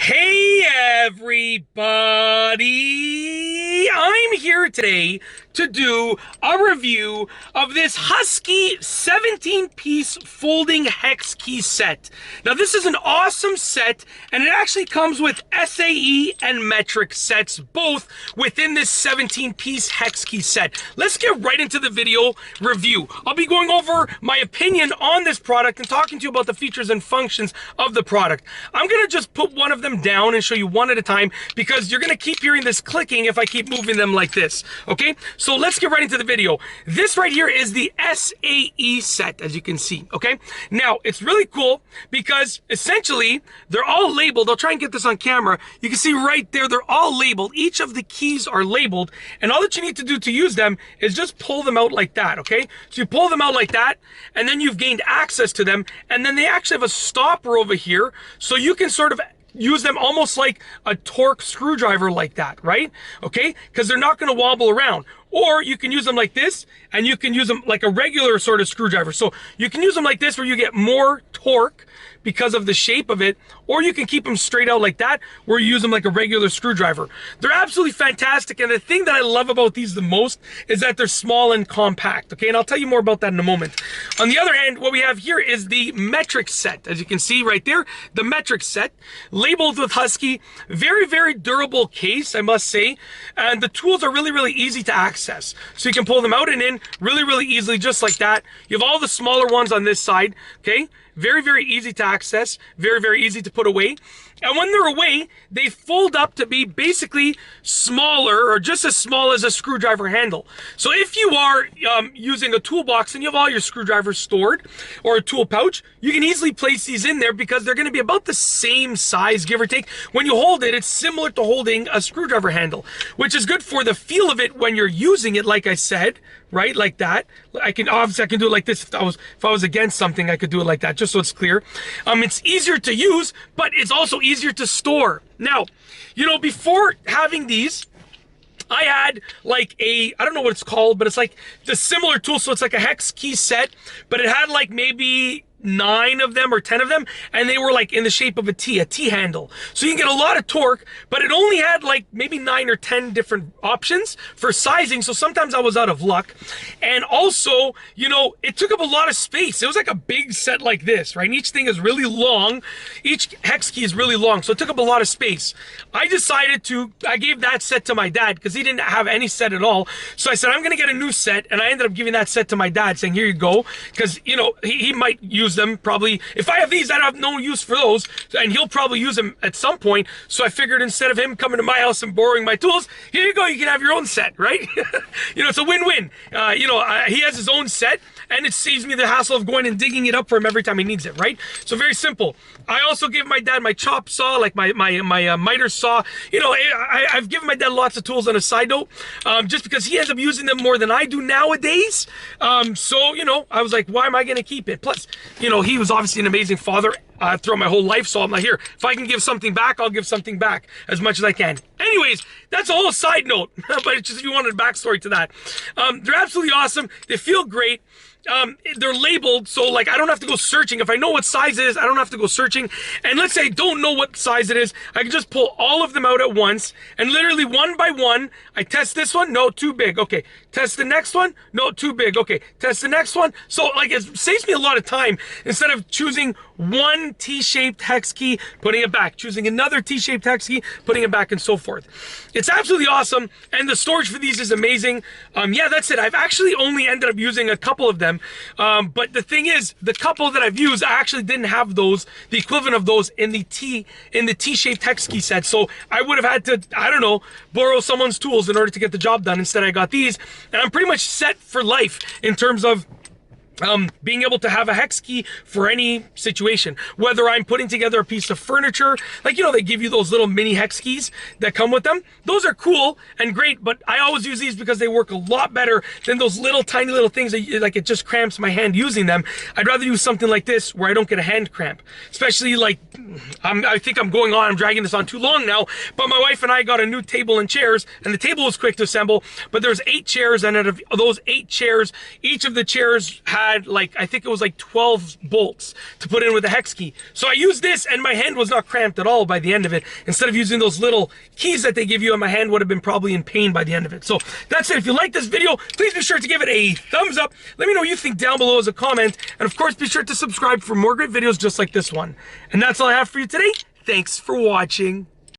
Hey everybody! I'm here today to do a review of this Husky 17-piece folding hex key set. Now this is an awesome set, and it actually comes with SAE and metric sets, both within this 17-piece hex key set. Let's get right into the video review. I'll be going over my opinion on this product and talking to you about the features and functions of the product. I'm gonna just put one of them down and show you one at a time because you're gonna keep hearing this clicking if I keep moving them like this, okay? So let's get right into the video. This right here is the SAE set, as you can see, okay? Now, it's really cool because essentially they're all labeled. I'll try and get this on camera. You can see right there, they're all labeled. Each of the keys are labeled, and all that you need to do to use them is just pull them out like that, okay? So you pull them out like that, and then you've gained access to them, and then they actually have a stopper over here, so you can sort of use them almost like a torque screwdriver like that, right? Okay, because they're not going to wobble around. Or you can use them like this, and you can use them like a regular sort of screwdriver. So you can use them like this where you get more torque because of the shape of it, or you can keep them straight out like that where you use them like a regular screwdriver. They're absolutely fantastic, and the thing that I love about these the most is that they're small and compact, okay? And I'll tell you more about that in a moment. On the other hand, what we have here is the metric set. As you can see right there, the metric set, labeled with Husky. Very, very durable case, I must say, and the tools are really, really easy to access. So you can pull them out and in really, really easily, just like that. You have all the smaller ones on this side, okay? Very, very easy to access, very, very easy to put away. And when they're away, they fold up to be basically smaller, or just as small as a screwdriver handle. So if you are using a toolbox and you have all your screwdrivers stored, or a tool pouch, you can easily place these in there because they're going to be about the same size, give or take. When you hold it, it's similar to holding a screwdriver handle, which is good for the feel of it when you're using it, like I said, right? Like that. Obviously I can do it like this. If I was against something, I could do it like that, just so it's clear. It's easier to use, but it's also easier to store. Now, you know, before having these, I had like I don't know what it's called, but it's like the similar tool. So it's like a hex key set, but it had like maybe 9 of them or 10 of them, and they were like in the shape of a T handle. So you can get a lot of torque, but it only had like maybe 9 or 10 different options for sizing. So sometimes I was out of luck. And also, you know, it took up a lot of space. It was like a big set like this, right? And each thing is really long. Each hex key is really long, so it took up a lot of space. I gave that set to my dad because he didn't have any set at all. So I said, I'm gonna get a new set, and I ended up giving that set to my dad, saying, here you go, because, you know, he might use them probably. If I have these, I have no use for those, and he'll probably use them at some point. So I figured instead of him coming to my house and borrowing my tools, here you go, you can have your own set, right? You know, it's a win-win. He has his own set, and it saves me the hassle of going and digging it up for him every time he needs it, right? So very simple. I also gave my dad my chop saw, like my miter saw. You know, I've given my dad lots of tools on a side note, just because he ends up using them more than I do nowadays. So, you know, I was like, why am I going to keep it? Plus, you know, he was obviously an amazing father throughout my whole life, so I'm like, here, if I can give something back, I'll give something back as much as I can. Anyways, that's a whole side note, but it's just if you wanted a backstory to that. They're absolutely awesome. They feel great. They're labeled, so like I don't have to go searching. If I know what size it is, I don't have to go searching. And let's say I don't know what size it is, I can just pull all of them out at once, and literally one by one, I test this one, no, too big, okay. Test the next one, no, too big, okay. Test the next one. So like it saves me a lot of time instead of choosing one T-shaped hex key, putting it back, choosing another T-shaped hex key, putting it back, and so forth. It's absolutely awesome, and the storage for these is amazing. Yeah, that's it. I've actually only ended up using a couple of them. But the thing is, the couple that I've used, I actually didn't have those, the equivalent of those in the T-shaped hex key set. So I would have had to, I don't know, borrow someone's tools in order to get the job done. Instead, I got these, and I'm pretty much set for life in terms of being able to have a hex key for any situation, whether I'm putting together a piece of furniture, like, you know, they give you those little mini hex keys that come with them. Those are cool and great, but I always use these because they work a lot better than those little tiny little things that, like, it just cramps my hand using them. I'd rather use something like this where I don't get a hand cramp, especially like, I think I'm dragging this on too long now, but my wife and I got a new table and chairs, and the table was quick to assemble, but there's 8 chairs, and out of those 8 chairs, each of the chairs had had like, I think it was like 12 bolts to put in with the hex key. So I used this and my hand was not cramped at all by the end of it. Instead of using those little keys that they give you, and my hand would have been probably in pain by the end of it. So that's it. If you like this video, please be sure to give it a thumbs up. Let me know what you think down below as a comment. And of course, be sure to subscribe for more great videos just like this one. And that's all I have for you today. Thanks for watching.